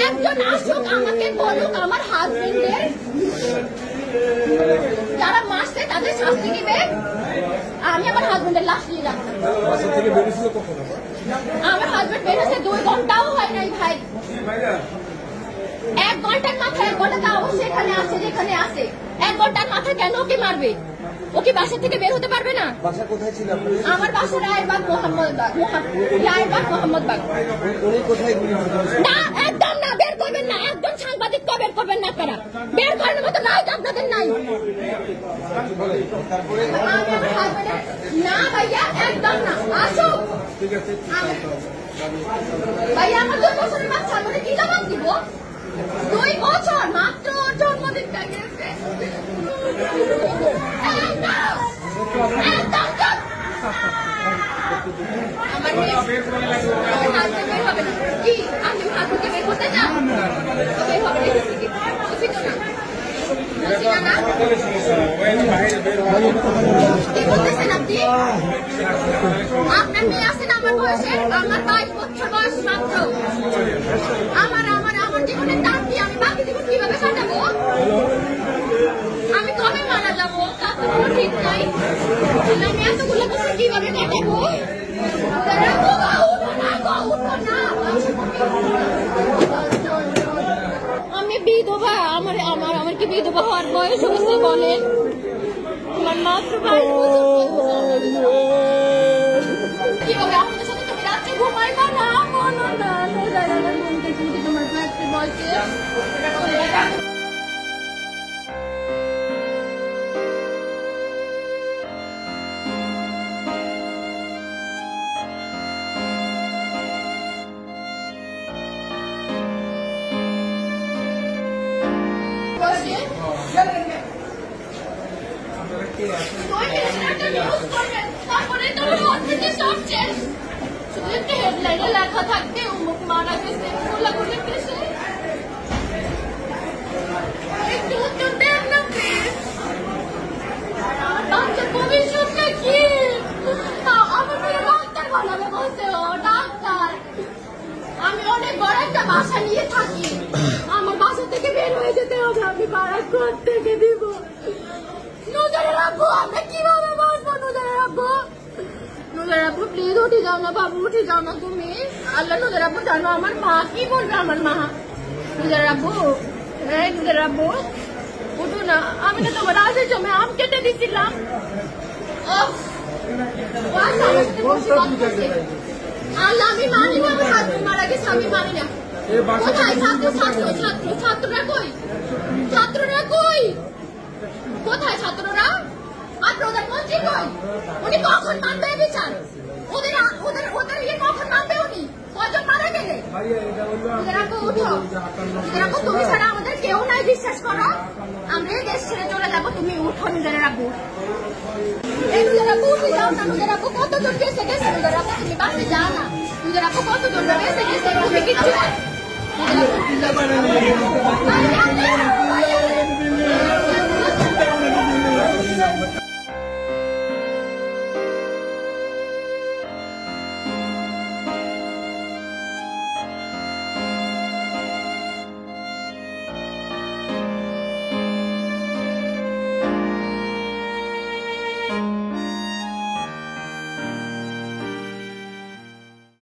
একজন আসুক আমাকে বলুক আমার হাজবেন্ডের যারা মারছে তাদের শাস্তি দিবে। আমি আমার হাজবেন্ডের লাশ নিয়ে যাবো। আমার হাজবেন্ড বেরোছে 2 ঘন্টাও হয় নাই ভাই। 1 ঘন্টার মাথায় 1 ঘন্টা অবশ্যই এখানে আছে যেখানে আছে। 1 ঘন্টার মাথায় কেন ওকে মারবে? ওকে বাসা থেকে বের হতে পারবে না? বাসা কোথায় ছিল? আমার বাসা রায়েরবাগ মোহাম্মদবাগ। উনি কোথায়? না একদম না, বের করবেন না। একদম সাংবাদিক বের করবেন না আপনারা। বের করার মতো নাই আপনাদের নাই। না ভাইয়া একদম না, আসুক। ভাইয়া আমার 2 বছরের বাচ্চা, আমরা কি জবাব দিব? 2 বছর মাত্র জন্মদিনটা গেছে। আপনার মেয়ে আছেন আমার বয়সে, আমার 22 বছর বয়স মাত্র। আমার জীবনের দাম কি? আমি বাকি জীবন কিভাবে কাটাবো? আমি কবে মারা যাবো তার তো কোনো ঠিক নাই। আমি এতগুলো বছর কিভাবে কাটাবো? আমি বিধবা। আমার কি বিধবা হওয়ার বয়স হয়েছে বলেন? আমার মাত্র 22 বছর। কিভাবে আমাদের সাথে তুমি রাত্রে ঘুমাইবা না? তোমার বয়সে লেখা থাকতে উমুক মারা গেছে, গোলাগুলি কেসে। একটু উত্তর দেন না প্লিজ। বাচ্চার ভবিষ্যৎটা কি? আমার মেয়ে ডাক্তার বানাবে বলছে। ও ডাক্তার। আমি অনেক বড় একটা বাসা নিয়ে থাকি। আমার বাসা থেকে বের হয়ে যেতে হবে। আমি ভাড়া ঘর থেকে দিব। নুজারের আব্বু, আমরা কিভাবে বাঁচবো? নুজারের আব্বু, নুজারের আব্বু প্লিজ উঠে যাও না বাবু, উঠে যাও না তুমি। আল্লাহ, নুজারের আব্বু জানো আমার মা কি বলবে? আমার মা। নুজারের আব্বু, নুজারের আব্বু উঠো না। আমি তো তোমার আজের সময় আম কেটে দিচ্ছিলাম। আল্লাহ, আমি মানি না আমার হাজবেন্ড মারা গেছে। আমি মানি না। কোথায় ছাত্ররা কই? ছাত্ররা কই? কোথায় ছাত্ররা? আর প্রধানমন্ত্রী কই? উনি কখন মানবে বিচার? ওদের কখন মানবে? উনি কজন মারা গেলে? তুমি ছাড়া আমাদের কেউ নাই, বিশ্বাস করো। আমরা এই দেশ ছেড়ে চলে যাবো। তুমি উঠো নিজের আব্বু। এই নিজের আব্বু উঠে যাও না। নিজের আব্বু কতজন গেছে নিজের আব্বু, তুমি বাসে যাও না। নিজের আব্বু কতজন গেছে তুমি কিচ্ছু